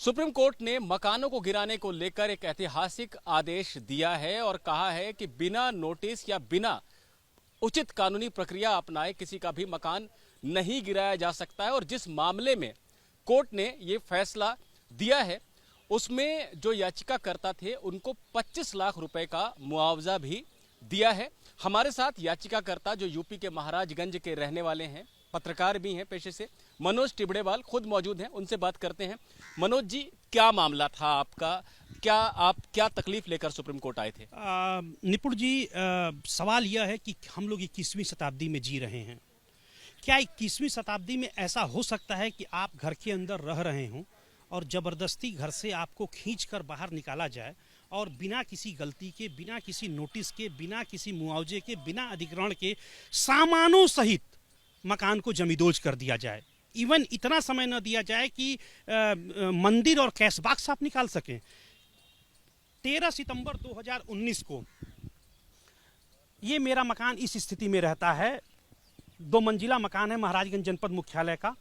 Supreme court ने मकानों को गिराने को लेकर एक ऐतिहासिक आदेश दिया है और कहा है कि बिना नोटिस या बिना उचित कानूनी प्रक्रिया अपनाए किसी का भी मकान नहीं गिराया जा सकता है। और जिस मामले में कोर्ट ने ये फैसला दिया है उसमें जो याचिकाकर्ता थे उनको 25 लाख रुपए का मुआवजा भी दिया है। हमारे साथ याचिकाकर्ता जो यूपी के महाराजगंज के रहने वाले हैं, पत्रकार भी हैं पेशे से, मनोज टिबड़ेवाल खुद मौजूद हैं, उनसे बात करते हैं। मनोज जी, क्या मामला था आपका? आप क्या तकलीफ लेकर सुप्रीम कोर्ट आए थे? निपुण जी, सवाल यह है कि हम लोग 21वीं शताब्दी में जी रहे हैं। क्या 21वीं शताब्दी में ऐसा हो सकता है कि आप घर के अंदर रह रहे हों और जबरदस्ती घर से आपको खींचकर बाहर निकाला जाए और बिना किसी गलती के, बिना किसी नोटिस के, बिना किसी मुआवजे के, बिना अधिग्रहण के सामानों सहित मकान को जमींदोज कर दिया जाए? इवन इतना समय न दिया जाए कि मंदिर और कैश बॉक्स आप निकाल सकें। 13 सितंबर 2019 को ये मेरा मकान इस स्थिति में रहता है। 2 मंजिला मकान है महाराजगंज जनपद मुख्यालय का।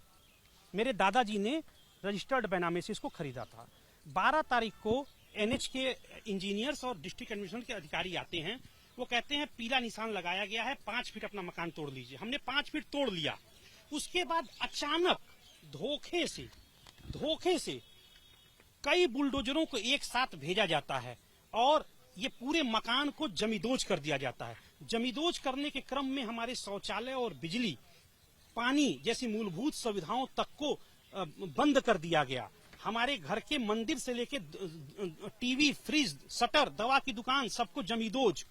मेरे दादाजी ने रजिस्टर्ड बैनामे से इसको खरीदा था। 12 तारीख को एनएच के इंजीनियर्स और डिस्ट्रिक्ट एडमिनिस्ट्रेशन के अधिकारी आते हैं। वो कहते हैं पीला निशान लगाया गया है, 5 फीट अपना मकान तोड़ लीजिए। हमने 5 फीट तोड़ लिया। उसके बाद अचानक धोखे से कई बुलडोजरों को एक साथ भेजा जाता है और ये पूरे मकान को जमींदोज कर दिया जाता है। जमींदोज करने के क्रम में हमारे शौचालय और बिजली, पानी जैसी मूलभूत सुविधाओं तक को बंद कर दिया गया। हमारे घर के मंदिर से लेके टीवी, फ्रिज, शटर, दवा की दुकान, सबको जमींदोज।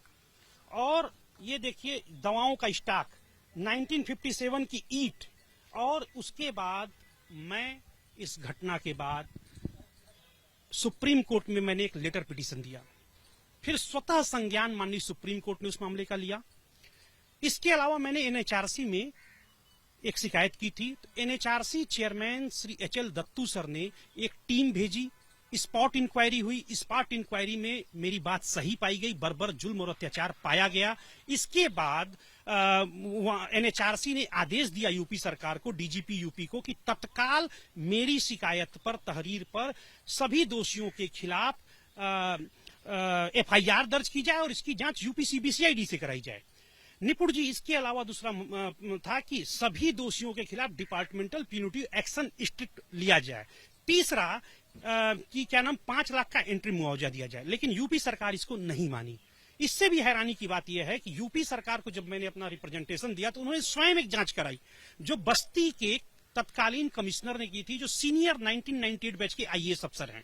और ये देखिए दवाओं का स्टॉक, 1957 की ईंट। और उसके बाद मैं इस घटना के बाद सुप्रीम कोर्ट में मैंने एक लेटर पिटीशन दिया। फिर स्वतः संज्ञान माननीय सुप्रीम कोर्ट ने उस मामले का लिया। इसके अलावा मैंने एनएचआरसी में एक शिकायत की थी। तो NHRC chairman Shri HL Dattu sir ने एक टीम भेजी, स्पॉट इंक्वायरी हुई। स्पॉट इंक्वायरी में मेरी बात सही पाई गई, बर्बर जुल्म और अत्याचार पाया गया। इसके बाद एनएचआरसी ने आदेश दिया यूपी सरकार को, डीजीपी यूपी को, कि तत्काल मेरी शिकायत पर, तहरीर पर सभी दोषियों के खिलाफ एफआईआर दर्ज की जाए और इसकी जांच यूपी सीबीसीआईडी से कराई जाए। निपुण जी, इसके अलावा दूसरा था कि सभी दोषियों के खिलाफ डिपार्टमेंटल प्यूनिटिव एक्शन स्ट्रिक्ट लिया जाए। तीसरा कि 5 लाख का एंट्री मुआवजा दिया जाए। लेकिन यूपी सरकार इसको नहीं मानी। इससे भी हैरानी की बात यह है कि यूपी सरकार को जब मैंने अपना रिप्रेजेंटेशन दिया तो उन्होंने स्वयं एक जांच कराई, जो बस्ती के तत्कालीन कमिश्नर ने की थी, जो सीनियर 1998 बैच के आईएएस अफसर हैं।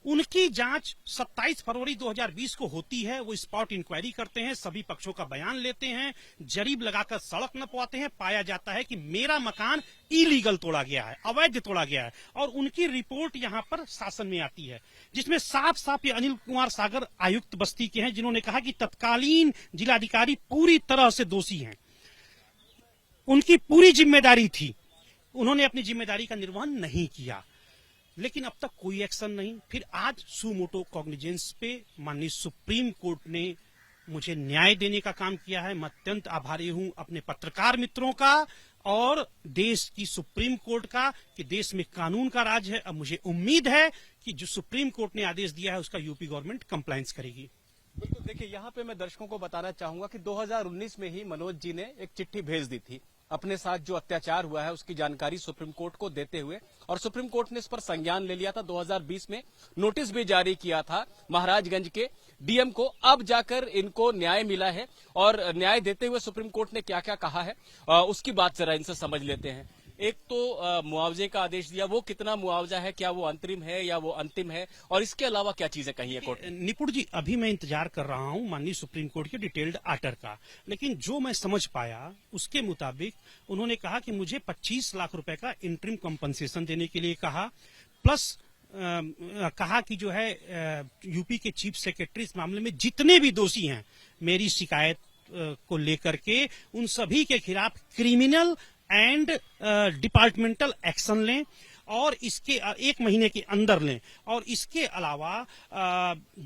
उनकी जांच 27 फरवरी 2020 को होती है। वो स्पॉट इंक्वायरी करते हैं, सभी पक्षों का बयान लेते हैं, जरीब लगाकर सड़क नपवाते हैं। पाया जाता है कि मेरा मकान इलीगल तोड़ा गया है, अवैध तोड़ा गया है। और उनकी रिपोर्ट यहाँ पर शासन में आती है, जिसमें साफ साफ ये अनिल कुमार सागर आयुक्त बस्ती के हैं, जिन्होंने कहा कि तत्कालीन जिलाधिकारी पूरी तरह से दोषी हैं, उनकी पूरी जिम्मेदारी थी, उन्होंने अपनी जिम्मेदारी का निर्वहन नहीं किया। लेकिन अब तक कोई एक्शन नहीं। फिर आज सुमोटो कॉग्निजेंस पे माननीय सुप्रीम कोर्ट ने मुझे न्याय देने का काम किया है। मैं अत्यंत आभारी हूं अपने पत्रकार मित्रों का और देश की सुप्रीम कोर्ट का, कि देश में कानून का राज है। अब मुझे उम्मीद है कि जो सुप्रीम कोर्ट ने आदेश दिया है उसका यूपी गवर्नमेंट कंप्लायंस करेगी। बिल्कुल, देखिए यहाँ पे मैं दर्शकों को बताना चाहूंगा कि 2019 में ही मनोज जी ने एक चिट्ठी भेज दी थी अपने साथ जो अत्याचार हुआ है उसकी जानकारी सुप्रीम कोर्ट को देते हुए, और सुप्रीम कोर्ट ने इस पर संज्ञान ले लिया था। 2020 में नोटिस भी जारी किया था महाराजगंज के डीएम को। अब जाकर इनको न्याय मिला है और न्याय देते हुए सुप्रीम कोर्ट ने क्या क्या कहा है उसकी बात जरा इनसे समझ लेते हैं। एक तो मुआवजे का आदेश दिया, वो कितना मुआवजा है, क्या वो अंतरिम है या वो अंतिम है, और इसके अलावा क्या चीजें कही है कोर्ट ने? निपुण जी, अभी मैं इंतजार कर रहा हूं माननीय सुप्रीम कोर्ट के डिटेल्ड आर्डर का। लेकिन जो मैं समझ पाया उसके मुताबिक उन्होंने कहा कि मुझे 25 लाख रुपए का इंटरिम कंपनसेशन देने के लिए कहा, प्लस कहा कि जो है यूपी के चीफ सेक्रेटरी इस मामले में जितने भी दोषी हैं मेरी शिकायत को लेकर के, उन सभी के खिलाफ क्रिमिनल एंड डिपार्टमेंटल एक्शन लें और इसके 1 महीने के अंदर लें। और इसके अलावा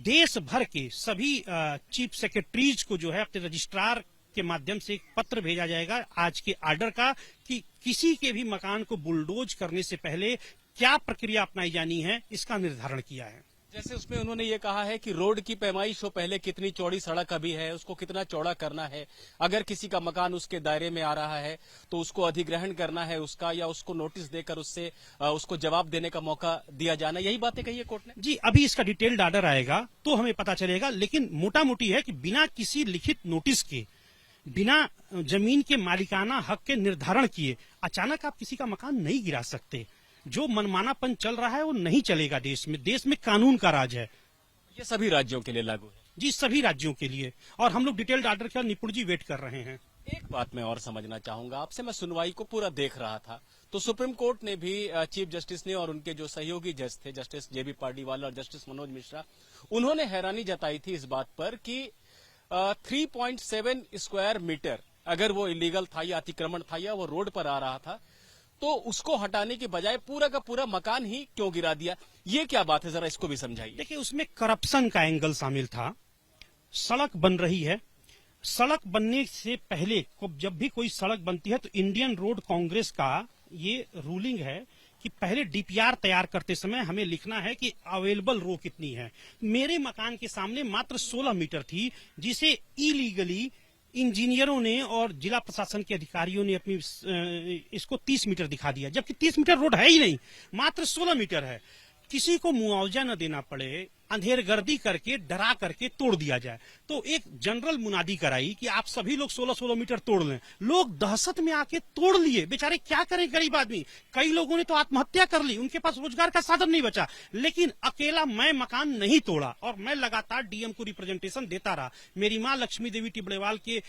देश भर के सभी चीफ सेक्रेटरीज को जो है अपने रजिस्ट्रार के माध्यम से एक पत्र भेजा जाएगा आज के आर्डर का, कि किसी के भी मकान को बुलडोज करने से पहले क्या प्रक्रिया अपनाई जानी है इसका निर्धारण किया है। जैसे उसमें उन्होंने ये कहा है कि रोड की पैमाइश हो, पहले कितनी चौड़ी सड़क अभी है, उसको कितना चौड़ा करना है, अगर किसी का मकान उसके दायरे में आ रहा है तो उसको अधिग्रहण करना है उसका, या उसको नोटिस देकर उससे उसको जवाब देने का मौका दिया जाना, यही बातें कही है कोर्ट ने। जी, अभी इसका डिटेल्ड ऑर्डर आएगा तो हमें पता चलेगा, लेकिन मोटा मोटी है कि बिना किसी लिखित नोटिस के, बिना जमीन के मालिकाना हक के निर्धारण किए अचानक आप किसी का मकान नहीं गिरा सकते। जो मनमानापन चल रहा है वो नहीं चलेगा देश में। देश में कानून का राज है। ये सभी राज्यों के लिए लागू है जी, सभी राज्यों के लिए। और हम लोग डिटेल्ड ऑर्डर का निपुण जी वेट कर रहे हैं। एक बात मैं और समझना चाहूंगा आपसे, मैं सुनवाई को पूरा देख रहा था तो सुप्रीम कोर्ट ने भी चीफ जस्टिस ने और उनके जो सहयोगी जज थे, जस्टिस जेबी पार्डीवाला और जस्टिस मनोज मिश्रा, उन्होंने हैरानी जताई थी इस बात पर कि 3.7 स्क्वायर मीटर अगर वो इलीगल था या अतिक्रमण था या वो रोड पर आ रहा था तो उसको हटाने के बजाय पूरा का पूरा मकान ही क्यों गिरा दिया। ये क्या बात है, जरा इसको भी समझाइए। देखिए, उसमें करप्शन का एंगल शामिल था। सड़क बन रही है, सड़क बनने से पहले जब भी कोई सड़क बनती है तो इंडियन रोड कांग्रेस का ये रूलिंग है कि पहले डीपीआर तैयार करते समय हमें लिखना है कि अवेलेबल रो कितनी है। मेरे मकान के सामने मात्र 16 मीटर थी, जिसे इलीगली इंजीनियरों ने और जिला प्रशासन के अधिकारियों ने अपनी इसको 30 मीटर दिखा दिया, जबकि 30 मीटर रोड है ही नहीं, मात्र 16 मीटर है। किसी को मुआवजा न देना पड़े, अंधेरगर्दी करके डरा करके तोड़ दिया जाए। तो एक जनरल मुनादी कराई कि आप सभी लोग 16-16 मीटर तोड़ लें। लोग दहशत में आके तोड़ लिए। बेचारे क्या करें गरीब आदमी। कई लोगों ने तो आत्महत्या कर ली, उनके पास रोजगार का साधन नहीं बचा। लेकिन अकेला मैं मकान नहीं तोड़ा और मैं लगातार डीएम को रिप्रेजेंटेशन देता रहा। मेरी मां लक्ष्मी देवी टिबड़ेवाल के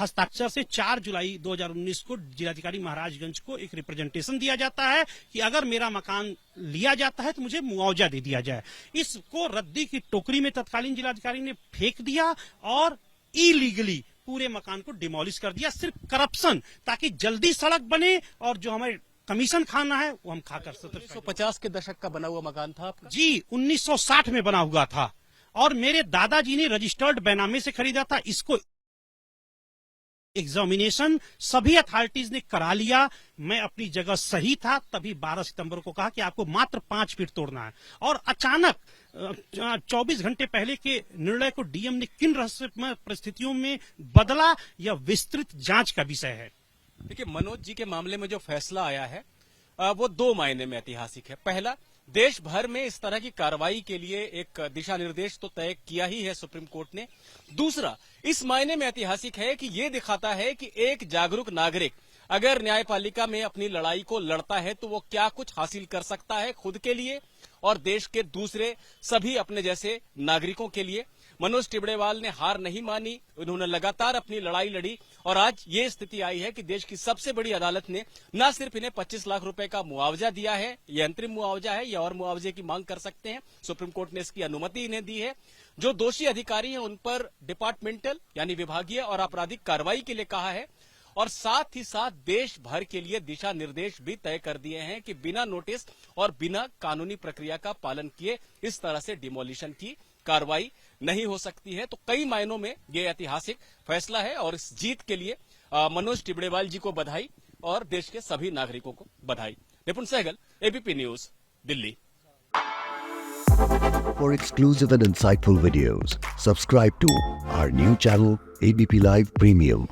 हस्ताक्षर से 4 जुलाई 2019 को जिलाधिकारी महाराजगंज को एक रिप्रेजेंटेशन दिया जाता है कि अगर मेरा मकान लिया जाता है तो मुझे मुआवजा दे दिया जाए। इसको रद्दी की टोकरी में तत्कालीन जिलाधिकारी ने फेंक दिया और इलीगली पूरे मकान को डिमोलिश कर दिया, सिर्फ करप्शन, ताकि जल्दी सड़क बने और जो हमें कमीशन खाना है वो हम खाकर। 1950 के दशक का बना हुआ मकान था आपका? जी, 1960 में बना हुआ था और मेरे दादाजी ने रजिस्टर्ड बैनामे से खरीदा था। इसको एग्जामिनेशन सभी अथॉरिटीज ने करा लिया। मैं अपनी जगह सही था, तभी 12 सितंबर को कहा कि आपको मात्र 5 फीट तोड़ना है। और अचानक 24 घंटे पहले के निर्णय को डीएम ने किन रहस्यमय परिस्थितियों में बदला, यह विस्तृत जांच का विषय है। देखिए, मनोज जी के मामले में जो फैसला आया है वो 2 मायने में ऐतिहासिक है। पहला, देश भर में इस तरह की कार्रवाई के लिए एक दिशा निर्देश तो तय किया ही है सुप्रीम कोर्ट ने। दूसरा, इस मायने में ऐतिहासिक है कि ये दिखाता है कि एक जागरूक नागरिक अगर न्यायपालिका में अपनी लड़ाई को लड़ता है तो वो क्या कुछ हासिल कर सकता है खुद के लिए और देश के दूसरे सभी अपने जैसे नागरिकों के लिए। मनोज टिबड़ेवाल ने हार नहीं मानी, उन्होंने लगातार अपनी लड़ाई लड़ी और आज ये स्थिति आई है कि देश की सबसे बड़ी अदालत ने न सिर्फ इन्हें 25 लाख रुपए का मुआवजा दिया है, ये अंतरिम मुआवजा है या और मुआवजे की मांग कर सकते हैं, सुप्रीम कोर्ट ने इसकी अनुमति इन्हें दी है। जो दोषी अधिकारी हैं उन पर डिपार्टमेंटल यानी विभागीय और आपराधिक कार्रवाई के लिए कहा है और साथ ही साथ देश भर के लिए दिशा निर्देश भी तय कर दिए हैं कि बिना नोटिस और बिना कानूनी प्रक्रिया का पालन किए इस तरह से डिमोलिशन की कार्रवाई नहीं हो सकती है। तो कई मायनों में ये ऐतिहासिक फैसला है और इस जीत के लिए मनोज टिबड़ेवाल जी को बधाई और देश के सभी नागरिकों को बधाई। Nipun Sehgal, ABP news, Delhi. For exclusive and insightful videos, subscribe to our new channel ABP Live Premium.